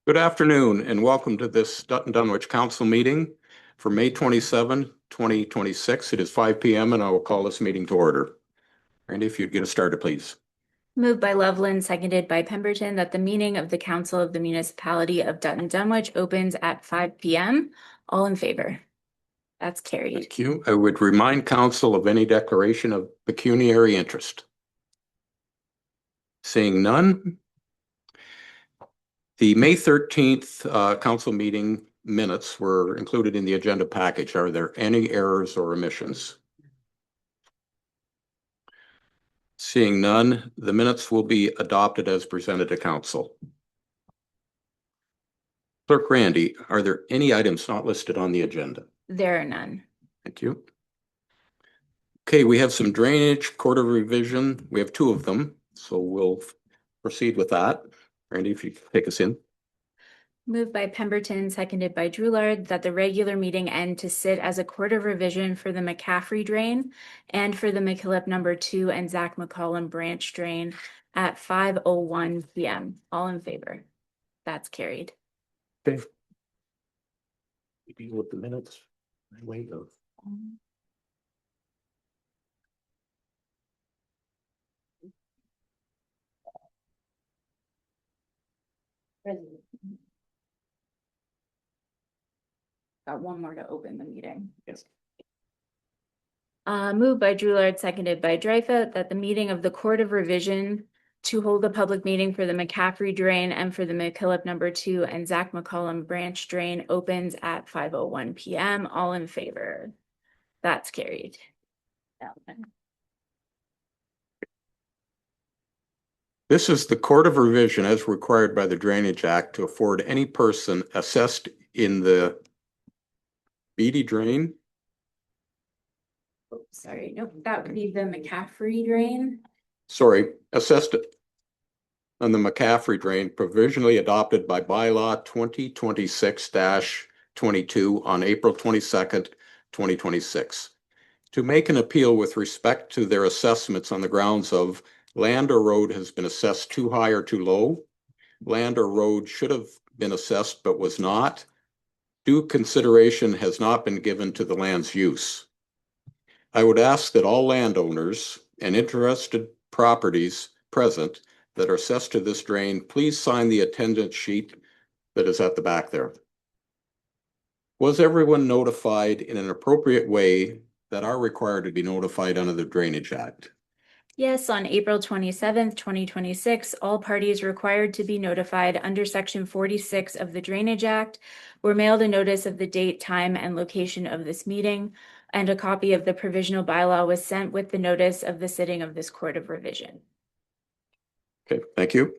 Good afternoon and welcome to this Dutton Dunwich Council meeting for May 27, 2026. It is 5 p.m. and I will call this meeting to order. Randy, if you'd get us started, please. Moved by Loveland, seconded by Pemberton, that the meeting of the Council of the Municipality of Dutton Dunwich opens at 5 p.m. All in favor? That's carried. Thank you. I would remind council of any declaration of pecuniary interest. Seeing none. The May 13th council meeting minutes were included in the agenda package. Are there any errors or omissions? Seeing none, the minutes will be adopted as presented to council. Clerk Randy, are there any items not listed on the agenda? There are none. Thank you. Okay, we have some drainage quarter revision. We have two of them, so we'll proceed with that. Randy, if you could take us in. Moved by Pemberton, seconded by Droulard, that the regular meeting end to sit as a court of revision for the McCaffrey drain and for the McKillop No. 2 and Zach McCollum branch drain at 5:01 p.m. All in favor? That's carried. Okay. Deal with the minutes. Wait. Got one more to open the meeting. Yes. Moved by Droulard, seconded by Dreyfus, that the meeting of the Court of Revision to hold a public meeting for the McCaffrey drain and for the McKillop No. 2 and Zach McCollum branch drain opens at 5:01 p.m. All in favor? That's carried. This is the Court of Revision as required by the Drainage Act to afford any person assessed in the Beatty drain. Oh, sorry, nope, that would be the McCaffrey drain. Sorry, assessed on the McCaffrey drain provisionally adopted by bylaw 2026-22 on April 22nd, 2026. To make an appeal with respect to their assessments on the grounds of land or road has been assessed too high or too low, land or road should have been assessed but was not, due consideration has not been given to the land's use. I would ask that all landowners and interested properties present that are assessed to this drain, please sign the attendance sheet that is at the back there. Was everyone notified in an appropriate way that are required to be notified under the Drainage Act? Yes, on April 27th, 2026, all parties required to be notified under Section 46 of the Drainage Act were mailed a notice of the date, time, and location of this meeting, and a copy of the provisional bylaw was sent with the notice of the sitting of this Court of Revision. Okay, thank you.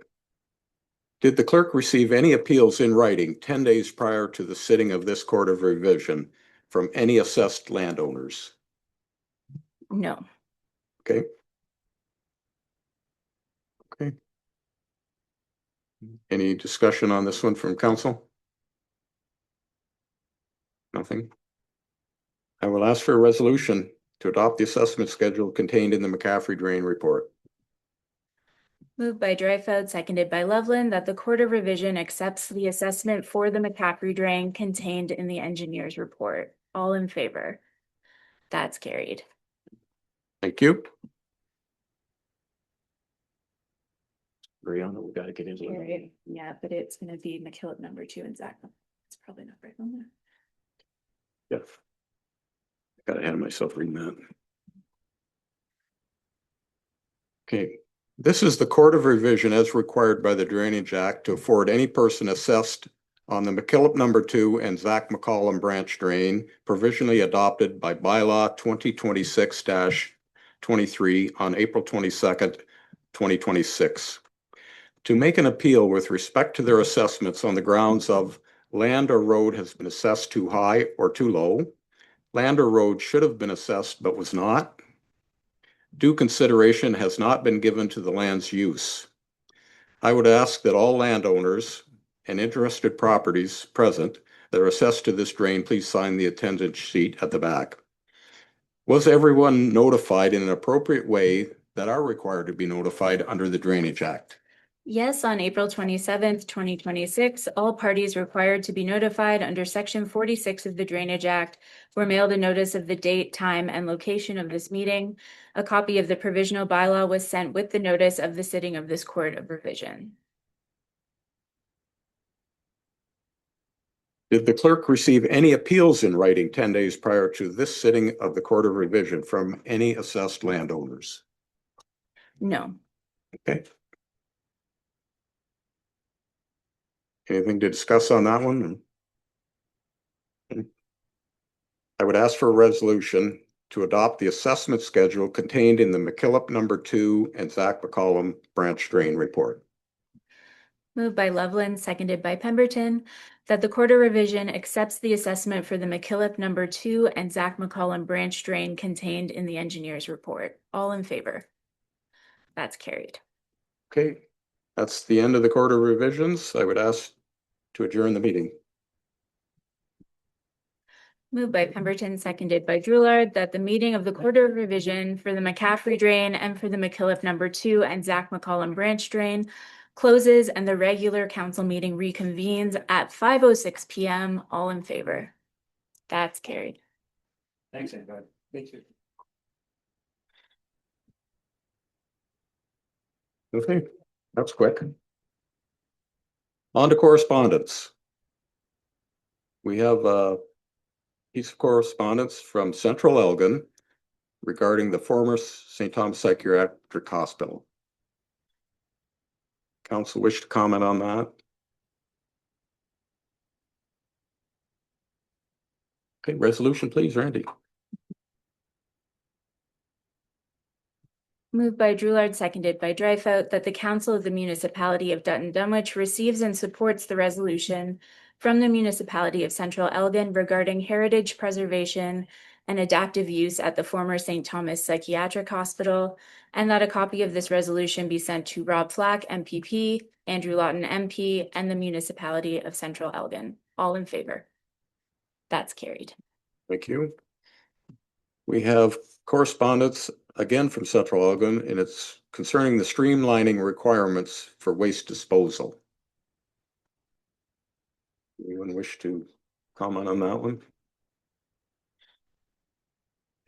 Did the clerk receive any appeals in writing 10 days prior to the sitting of this Court of Revision from any assessed landowners? No. Okay. Okay. Any discussion on this one from council? Nothing. I will ask for a resolution to adopt the assessment schedule contained in the McCaffrey drain report. Moved by Dreyfus, seconded by Loveland, that the Court of Revision accepts the assessment for the McCaffrey drain contained in the engineer's report. All in favor? That's carried. Thank you. Brianna, we got to get into it. Yeah, but it's going to be McKillop No. 2 and Zach. It's probably not right on there. Yeah. Got ahead of myself reading that. Okay. This is the Court of Revision as required by the Drainage Act to afford any person assessed on the McKillop No. 2 and Zach McCollum branch drain provisionally adopted by bylaw 2026-23 on April 22nd, 2026. To make an appeal with respect to their assessments on the grounds of land or road has been assessed too high or too low, land or road should have been assessed but was not, due consideration has not been given to the land's use. I would ask that all landowners and interested properties present that are assessed to this drain, please sign the attendance sheet at the back. Was everyone notified in an appropriate way that are required to be notified under the Drainage Act? Yes, on April 27th, 2026, all parties required to be notified under Section 46 of the Drainage Act were mailed a notice of the date, time, and location of this meeting. A copy of the provisional bylaw was sent with the notice of the sitting of this Court of Revision. Did the clerk receive any appeals in writing 10 days prior to this sitting of the Court of Revision from any assessed landowners? No. Okay. Anything to discuss on that one? I would ask for a resolution to adopt the assessment schedule contained in the McKillop number 2 and Zach McCollum branch drain report. Moved by Loveland, seconded by Pemberton, that the Court of Revision accepts the assessment for the McKillop number 2 and Zach McCollum branch drain contained in the engineer's report. All in favor? That's carried. Okay, that's the end of the Court of Revisions. I would ask to adjourn the meeting. Moved by Pemberton, seconded by Drouillard, that the meeting of the Court of Revision for the McCaffrey drain and for the McKillop number 2 and Zach McCollum branch drain closes and the regular council meeting reconvenes at 5:06 p.m. All in favor? That's carried. Thanks, everybody. Thank you. Okay, that's quick. On to correspondence. We have a piece of correspondence from Central Elgin regarding the former St. Thomas Psychiatric Hospital. Council wish to comment on that? Okay, resolution, please, Randy. Moved by Drouillard, seconded by Dryfout, that the Council of the Municipality of Dutton Dunwich receives and supports the resolution from the Municipality of Central Elgin regarding heritage preservation and adaptive use at the former St. Thomas Psychiatric Hospital, and that a copy of this resolution be sent to Rob Flack, MPP, Andrew Lawton, MP, and the Municipality of Central Elgin. All in favor? That's carried. Thank you. We have correspondence again from Central Elgin, and it's concerning the streamlining requirements for waste disposal. Anyone wish to comment on that one?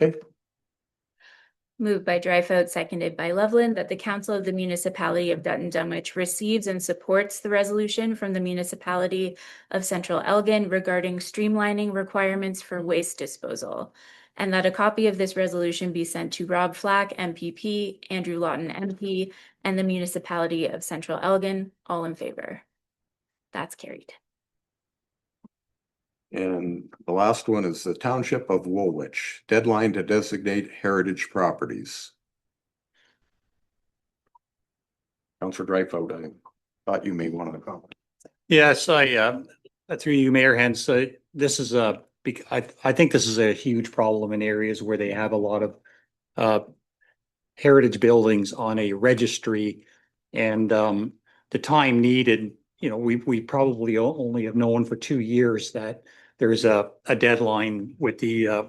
Okay. Moved by Dryfout, seconded by Loveland, that the Council of the Municipality of Dutton Dunwich receives and supports the resolution from the Municipality of Central Elgin regarding streamlining requirements for waste disposal, and that a copy of this resolution be sent to Rob Flack, MPP, Andrew Lawton, MP, and the Municipality of Central Elgin. All in favor? That's carried. And the last one is the Township of Woolwich, deadline to designate heritage properties. Councilor Dryfout, I thought you may want to comment. Yes, through you, Mayor Hens, this is I think this is a huge problem in areas where they have a lot of heritage buildings on a registry, and the time needed, we probably only have known for 2 years that there's a deadline with the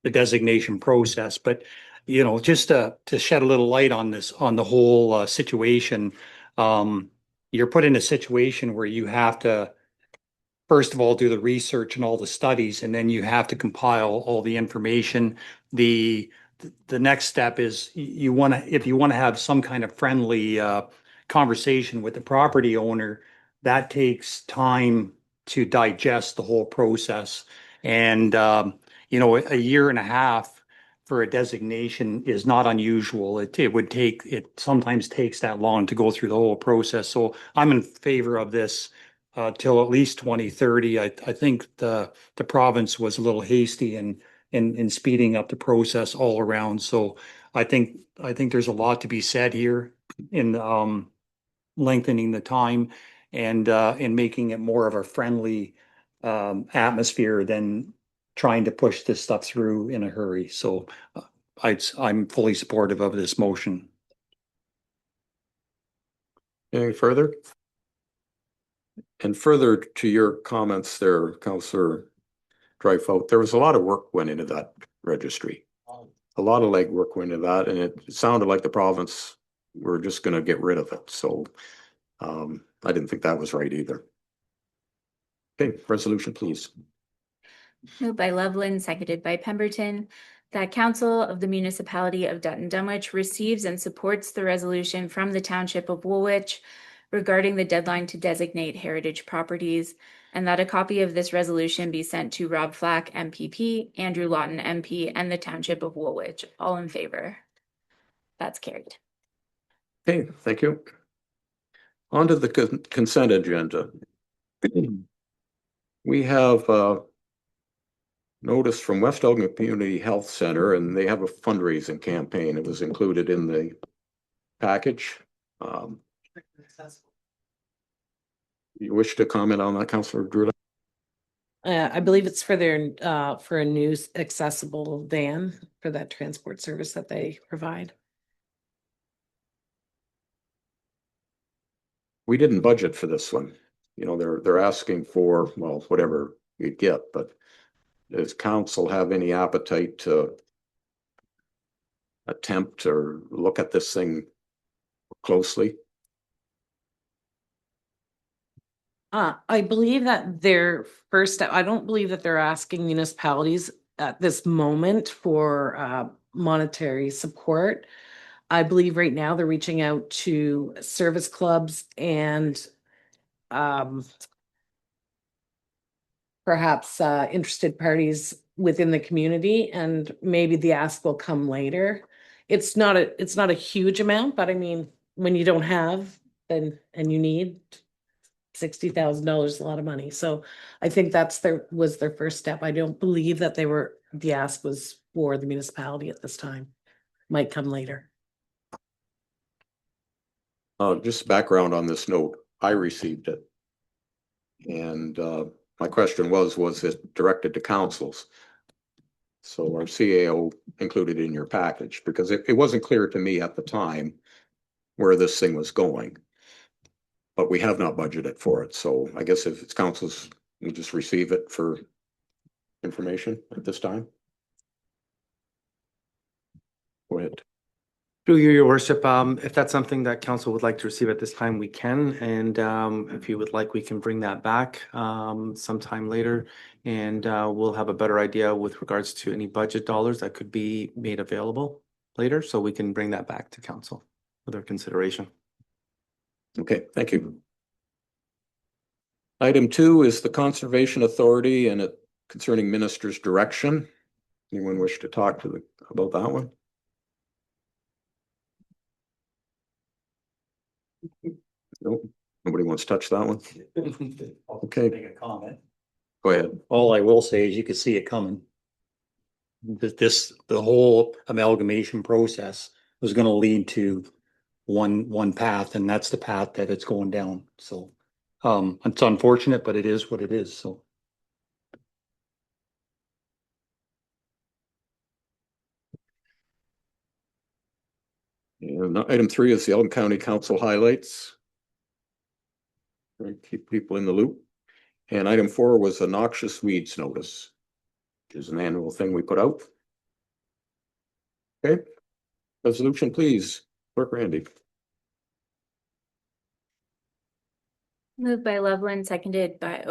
designation process. But just to shed a little light on this, on the whole situation, you're put in a situation where you have to, first of all, do the research and all the studies, and then you have to compile all the information. The next step is if you want to have some kind of friendly conversation with the property owner, that takes time to digest the whole process. And a year and a half for a designation is not unusual. It sometimes takes that long to go through the whole process. So I'm in favor of this till at least 2030. I think the province was a little hasty in speeding up the process all around. So I think there's a lot to be said here in lengthening the time and in making it more of a friendly atmosphere than trying to push this stuff through in a hurry. So I'm fully supportive of this motion. Any further? And further to your comments there, Councillor Dryfout, there was a lot of work went into that registry. A lot of legwork went into that, and it sounded like the province we're just gonna get rid of it. So I didn't think that was right either. Okay, resolution, please. Moved by Loveland, seconded by Pemberton, that Council of the Municipality of Dutton Dunwich receives and supports the resolution from the Township of Woolwich regarding the deadline to designate heritage properties, and that a copy of this resolution be sent to Rob Flack, MPP, Andrew Lawton, MP, and the Township of Woolwich. All in favor? That's carried. Okay, thank you. On to the consent agenda. We have notice from West Elgin Community Health Center, and they have a fundraising campaign. It was included in the package. You wish to comment on that, Councillor Drew? I believe it's for their, for a new accessible van for that transport service that they provide. We didn't budget for this one. You know, they're asking for, well, whatever you get, but does council have any appetite to attempt or look at this thing closely? I believe that their first step, I don't believe that they're asking municipalities at this moment for monetary support. I believe right now they're reaching out to service clubs and perhaps interested parties within the community, and maybe the ask will come later. It's not a huge amount, but I mean, when you don't have and you need $60,000 is a lot of money. So I think that's was their first step. I don't believe that the ask was for the municipality at this time. Might come later. Just background on this note, I received it. And my question was it directed to councils? So our CAO included in your package, because it wasn't clear to me at the time where this thing was going. But we have not budgeted for it, so I guess if it's councils, we just receive it for information at this time. Go ahead. Through you, your worship, if that's something that council would like to receive at this time, we can. And if you would like, we can bring that back sometime later. And we'll have a better idea with regards to any budget dollars that could be made available later. So we can bring that back to council for their consideration. Okay, thank you. Item 2 is the Conservation Authority and it concerning minister's direction. Anyone wish to talk to about that one? Nope. Nobody wants to touch that one. Okay. Make a comment. Go ahead. All I will say is you could see it coming. The whole amalgamation process was gonna lead to one path, and that's the path that it's going down. So it's unfortunate, but it is what it is. So and item 3 is the Elgin County Council highlights. Right, keep people in the loop. And item 4 was a noxious weeds notice, which is an annual thing we put out. Okay, resolution, please, Clerk Randy. Moved by Loveland, seconded by,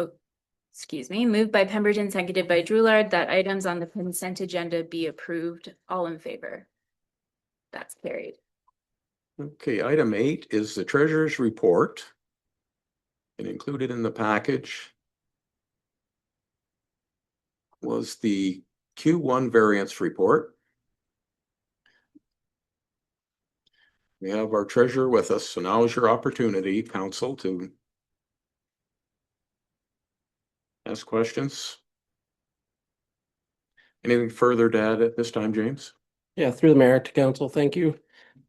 moved by Pemberton, seconded by Droulard, that items on the consent agenda be approved. All in favor? That's carried. Okay, item 8 is the treasurer's report. And included in the package was the Q1 variance report. We have our treasurer with us, so now is your opportunity, council, to ask questions. Anything further to add at this time, James? Yeah, through the mayor to council, thank you.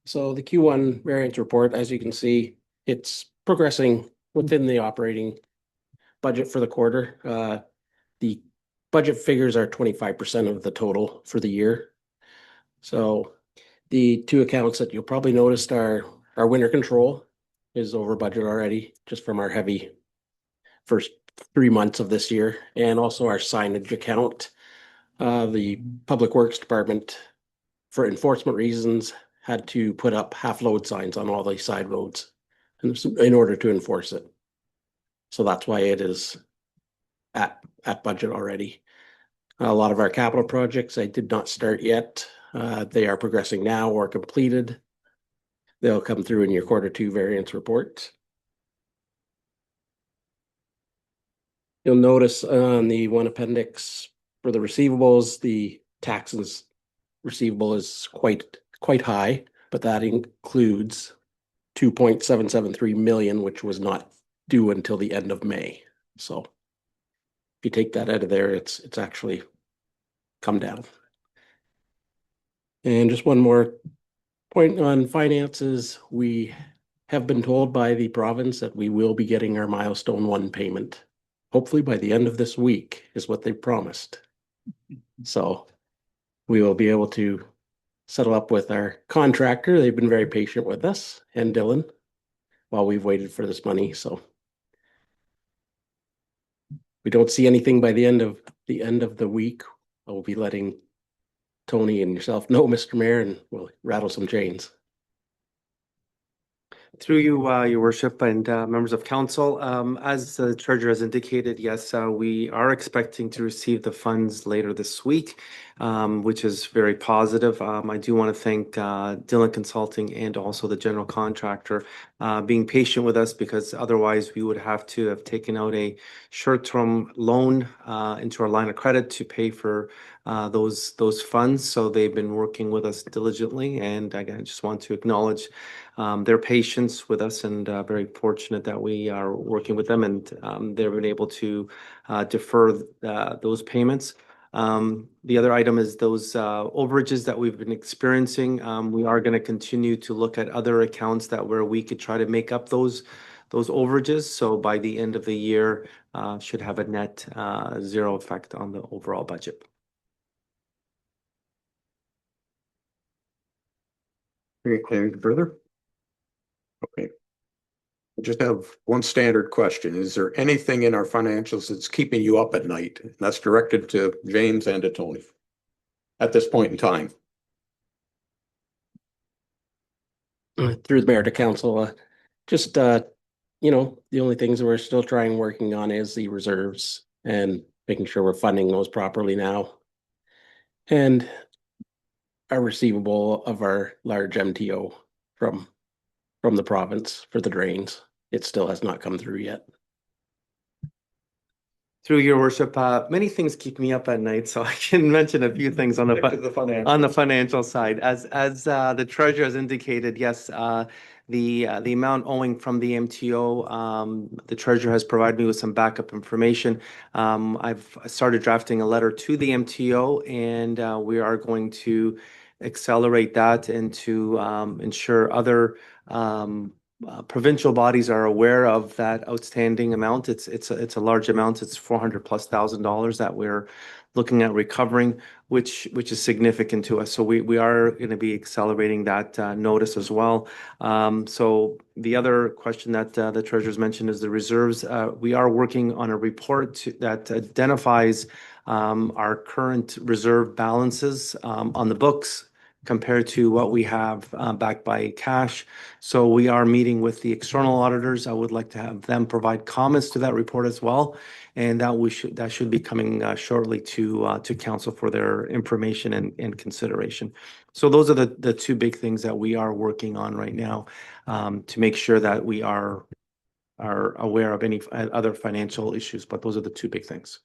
So the Q1 variance report, as you can see, it's progressing within the operating budget for the quarter. The budget figures are 25% of the total for the year. So the two accounts that you'll probably notice are our winter control is over budget already, just from our heavy first 3 months of this year, and also our signage account. The Public Works Department, for enforcement reasons, had to put up half load signs on all these side roads in order to enforce it. So that's why it is at budget already. A lot of our capital projects I did not start yet. They are progressing now or completed. They'll come through in your Q2 variance report. You'll notice on the one appendix for the receivables, the taxes receivable is quite high, but that includes 2.773 million, which was not due until the end of May. So if you take that out of there, it's actually come down. And just one more point on finances, we have been told by the province that we will be getting our milestone 1 payment. Hopefully by the end of this week is what they promised. So we will be able to settle up with our contractor. They've been very patient with us and Dylan while we've waited for this money. So we don't see anything by the end of the week. I will be letting Tony and yourself know, Mr. Mayor, and we'll rattle some chains. Through you, your worship and members of council, as the treasurer has indicated, yes, we are expecting to receive the funds later this week, which is very positive. I do want to thank Dillon Consulting and also the general contractor being patient with us, because otherwise we would have to have taken out a short-term loan into our line of credit to pay for those funds. So they've been working with us diligently, and again, I just want to acknowledge their patience with us, and very fortunate that we are working with them, and they've been able to defer those payments. The other item is those overages that we've been experiencing. We are going to continue to look at other accounts where we could try to make up those overages. So by the end of the year, should have a net 0 effect on the overall budget. Anything further? Okay. I just have one standard question. Is there anything in our financials that's keeping you up at night? And that's directed to James and to Tony at this point in time. Through the mayor to council, just the only things that we're still working on is the reserves and making sure we're funding those properly now. And our receivable of our large MTO from the province for the drains. It still has not come through yet. Through your worship, many things keep me up at night, so I can mention a few things on the financial side. As the treasurer has indicated, yes, the amount owing from the MTO, the treasurer has provided me with some backup information. I've started drafting a letter to the MTO, and we are going to accelerate that and to ensure other provincial bodies are aware of that outstanding amount. It's a large amount. It's $400,000+ that we're looking at recovering, which is significant to us. So we are going to be accelerating that notice as well. So the other question that the treasurer's mentioned is the reserves. We are working on a report that identifies our current reserve balances on the books compared to what we have backed by cash. So we are meeting with the external auditors. I would like to have them provide comments to that report as well. And that should be coming shortly to council for their information and consideration. So those are the two big things that we are working on right now to make sure that we are aware of any other financial issues. But those are the two big things.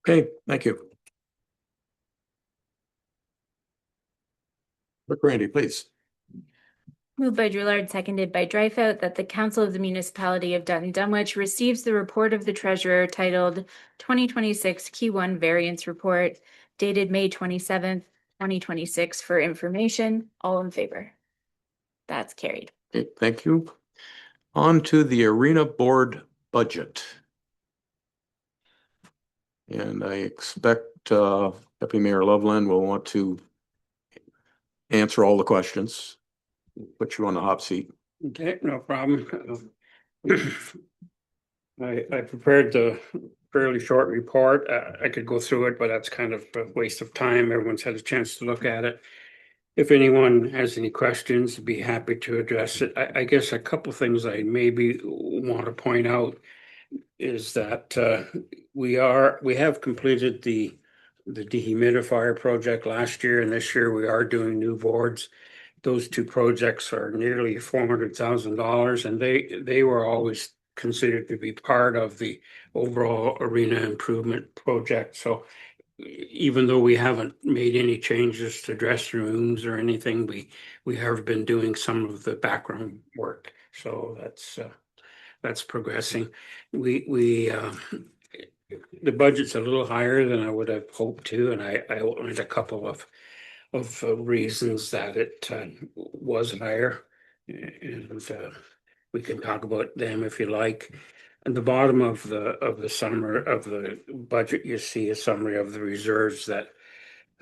Okay, thank you. Look, Randy, please. Moved by Drillard, seconded by Dryfout, that the Council of the Municipality of Dutton Dunwich receives the report of the treasurer titled 2026 Q1 Variance Report dated May 27th, 2026 for information. All in favor? That's carried. Okay, thank you. On to the Arena Board budget. And I expect Deputy Mayor Loveland will want to answer all the questions. Put you on the hot seat. Okay, no problem. I prepared the fairly short report. I could go through it, but that's kind of a waste of time. Everyone's had a chance to look at it. If anyone has any questions, be happy to address it. I guess a couple things I maybe want to point out is that we have completed the dehumidifier project last year, and this year we are doing new boards. Those two projects are nearly $400,000, and they were always considered to be part of the overall arena improvement project. So even though we haven't made any changes to dressing rooms or anything, we have been doing some of the background work. So that's progressing. We the budget's a little higher than I would have hoped to, and I outlined a couple of reasons that it was higher, and we can talk about them if you like. At the bottom of the summary of the budget, you see a summary of the reserves that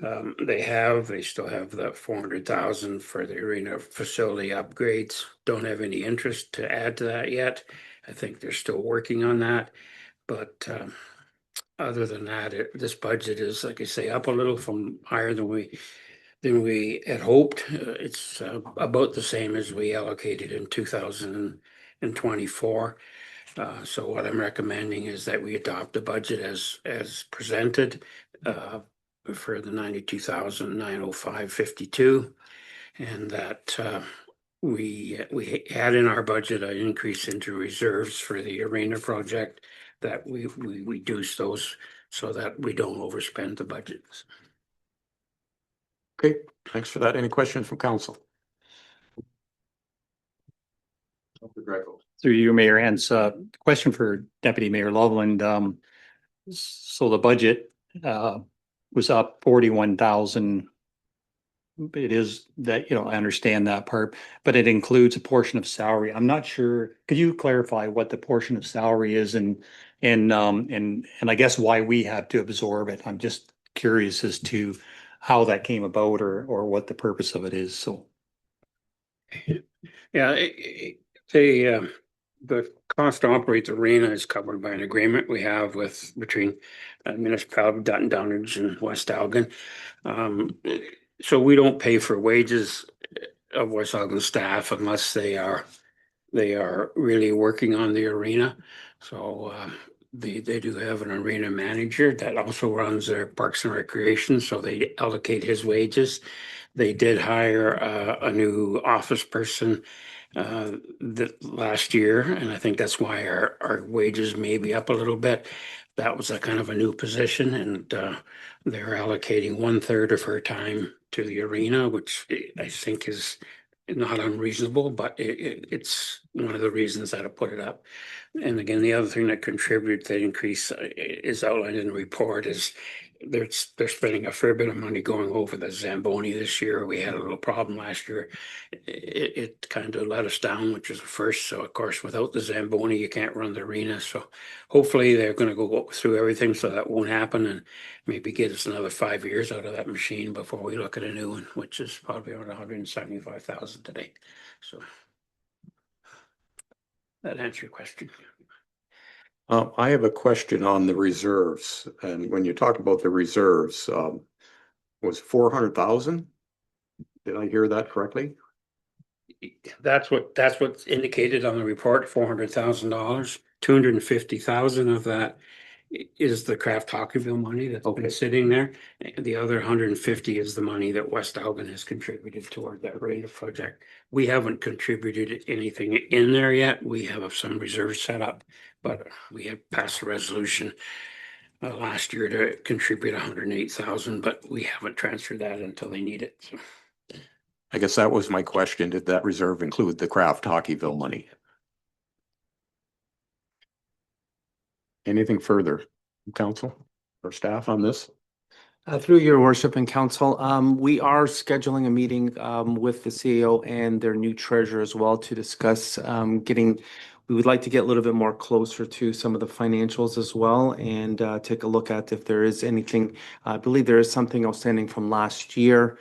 they still have the 400,000 for the arena facility upgrades. Don't have any interest to add to that yet. I think they're still working on that, but other than that, this budget is, like I say, up a little from higher than we had hoped. It's about the same as we allocated in 2024. So what I'm recommending is that we adopt the budget as presented for the 92,905.52, and that we add in our budget an increase into reserves for the arena project, that we reduce those so that we don't overspend the budgets. Okay, thanks for that. Any questions from council? Through you, Mayor Hans, question for Deputy Mayor Loveland. So the budget was up 41,000. It is that, I understand that part, but it includes a portion of salary. I'm not sure. Could you clarify what the portion of salary is and I guess why we have to absorb it? I'm just curious as to how that came about or what the purpose of it is. So. Yeah, the cost to operate the arena is covered by an agreement we have between Municipality of Dutton Dunwich and West Elgin. So we don't pay for wages of West Elgin staff unless they are really working on the arena. So they do have an arena manager that also runs their parks and recreation, so they allocate his wages. They did hire a new office person last year, and I think that's why our wages may be up a little bit. That was a kind of a new position, and they're allocating 1/3 of her time to the arena, which I think is not unreasonable, but it's one of the reasons that I put it up. And again, the other thing that contributed to the increase is outlined in the report is they're spending a fair bit of money going over the Zamboni this year. We had a little problem last year. It kind of let us down, which is a first. So of course, without the Zamboni, you can't run the arena. So hopefully they're going to go through everything so that won't happen, and maybe get us another 5 years out of that machine before we look at a new one, which is probably around 175,000 today. So that answer your question. I have a question on the reserves, and when you talk about the reserves, was 400,000? Did I hear that correctly? That's what's indicated on the report, $400,000. 250,000 of that is the Kraft Hockeyville money that's Okay. been sitting there. The other 150 is the money that West Elgin has contributed toward that arena project. We haven't contributed anything in there yet. We have some reserves set up, but we have passed a resolution last year to contribute 108,000, but we haven't transferred that until they need it. So. I guess that was my question. Did that reserve include the Kraft Hockeyville money? Anything further, council or staff on this? Through your worship and council, we are scheduling a meeting with the CEO and their new treasurer as well to discuss we would like to get a little bit more closer to some of the financials as well, and take a look at if there is anything. I believe there is something outstanding from last year,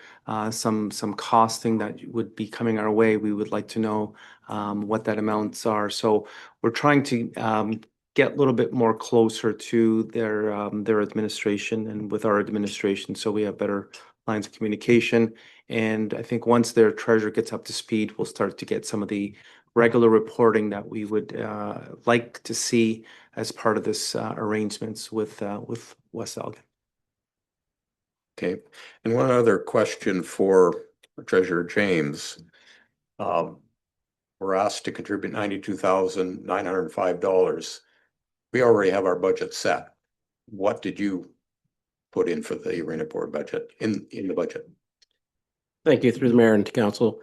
some costing that would be coming our way. We would like to know what that amounts are. So we're trying to get a little bit more closer to their administration and with our administration, so we have better lines of communication. And I think once their treasurer gets up to speed, we'll start to get some of the regular reporting that we would like to see as part of this arrangements with West Elgin. Okay, and one other question for Treasurer James. We're asked to contribute $92,905. We already have our budget set. What did you put in for the arena board budget in the budget? Thank you, through the mayor and to council.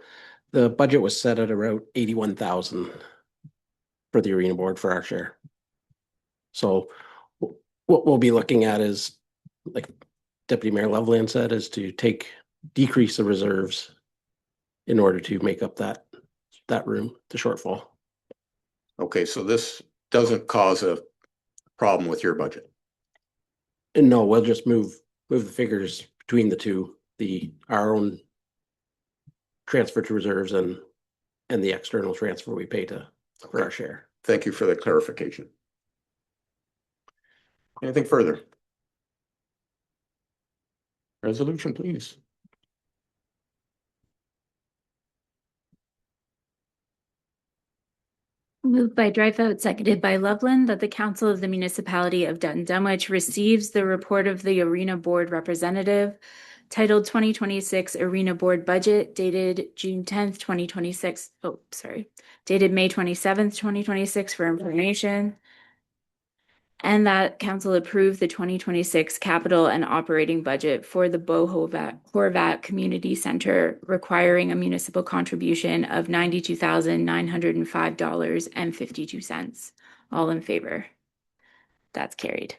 The budget was set at around 81,000 for the arena board for our share. So what we'll be looking at is, like Deputy Mayor Loveland said, is to decrease the reserves in order to make up that room, the shortfall. Okay, so this doesn't cause a problem with your budget. And no, we'll just move the figures between the two, our own transfer to reserves and the external transfer we pay for our share. Thank you for the clarification. Anything further? Resolution, please. Moved by Dreyfus, seconded by Loveland, that the Council of the Municipality of Dutton Dunwich receives the report of the Arena Board representative titled 2026 Arena Board Budget dated June 10th, 2026. Dated May 27th, 2026 for information. And that council approved the 2026 capital and operating budget for the Horvat Community Center, requiring a municipal contribution of $92,905.52. All in favor? That's carried.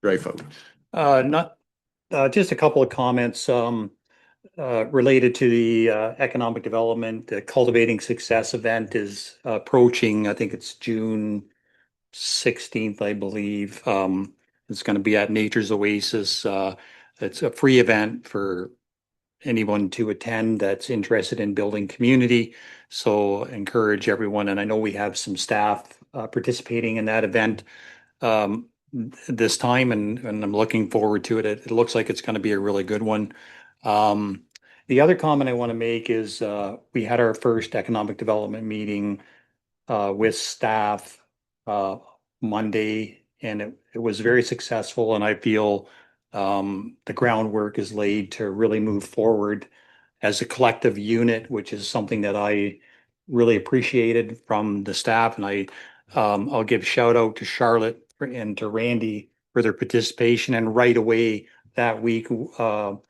Dreyfus. Just a couple of comments related to the economic development. The Cultivating Success event is approaching. I think it's June 16th, I believe. It's going to be at Nature's Oasis. It's a free event for anyone to attend that's interested in building community. So encourage everyone. And I know we have some staff participating in that event this time, and I'm looking forward to it. It looks like it's going to be a really good one. The other comment I want to make is we had our first economic development meeting with staff Monday, and it was very successful, and I feel the groundwork is laid to really move forward as a collective unit, which is something that I really appreciated from the staff. And I'll give shout out to Charlotte and to Randy for their participation. And right away that week, our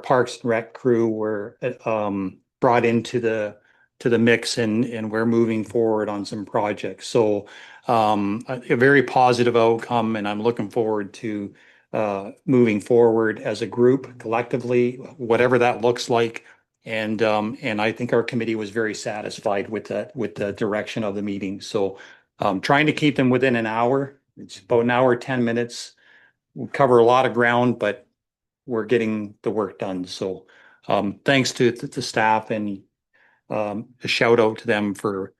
Parks and Rec crew were brought into the mix, and we're moving forward on some projects. So a very positive outcome, and I'm looking forward to moving forward as a group collectively, whatever that looks like. And I think our committee was very satisfied with the direction of the meeting. So trying to keep them within an hour. It's about an hour, 10 minutes. We'll cover a lot of ground, but we're getting the work done. So thanks to the staff, and a shout out to them for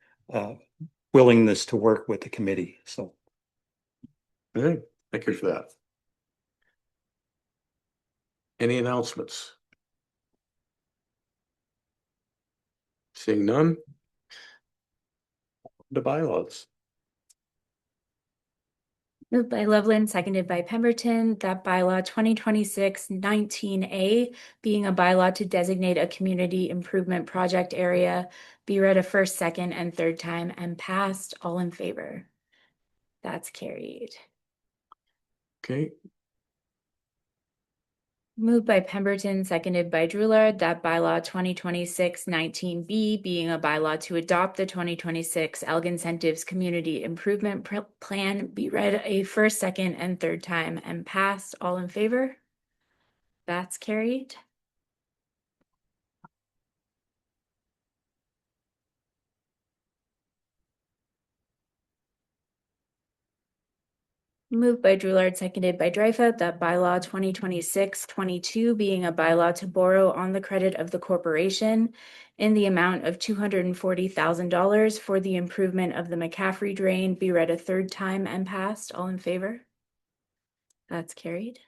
willingness to work with the committee. So. All right, thank you for that. Any announcements? Seeing none. The bylaws. Moved by Loveland, seconded by Pemberton, that bylaw 2026-19A, being a bylaw to designate a community improvement project area, be read a first, second, and third time and passed. All in favor? That's carried. Okay, Moved by Pemberton, seconded by Drewler, that bylaw 2026-19B, being a bylaw to adopt the 2026 Elgin Incentives Community Improvement Plan, be read a first, second, and third time and passed. All in favor? That's carried. Moved by Drulard, seconded by Dreyfus, that bylaw 2026-22 being a bylaw to borrow on the credit of the corporation in the amount of $240,000 for the improvement of the McCaffrey Drain be read a third time and passed. All in favor? That's carried.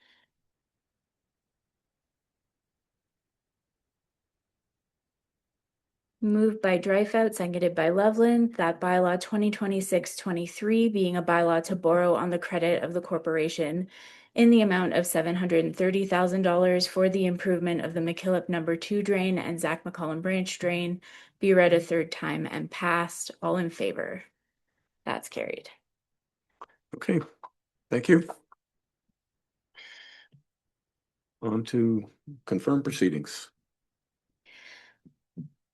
Moved by Dreyfus, seconded by Loveland, that bylaw 2026-23 being a bylaw to borrow on the credit of the corporation in the amount of $730,000 for the improvement of the McKillop No. 2 drain and Zach McCollum Branch drain be read a third time and passed. All in favor? That's carried. Okay, thank you. On to confirmed proceedings.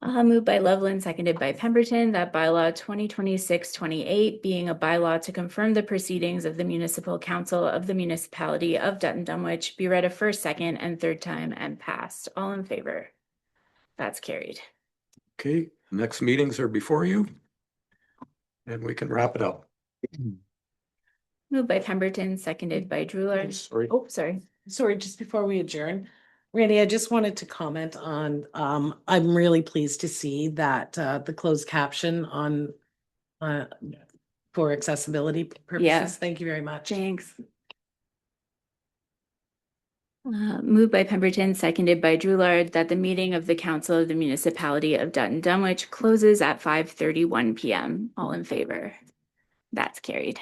Moved by Loveland, seconded by Pemberton, that bylaw 2026-28 being a bylaw to confirm the proceedings of the Municipal Council of the Municipality of Dutton Dunwich be read a first, second, and third time and passed. All in favor? That's carried. Okay, next meetings are before you. And we can wrap it up. Moved by Pemberton, seconded by Drulard. Sorry. Oh, sorry. Sorry, just before we adjourn, Randy, I just wanted to comment on, I'm really pleased to see that the closed caption on for accessibility purposes. Yeah. Thank you very much. Thanks. Moved by Pemberton, seconded by Drulard, that the meeting of the Council of the Municipality of Dutton Dunwich closes at 5:31 p.m. All in favor? That's carried.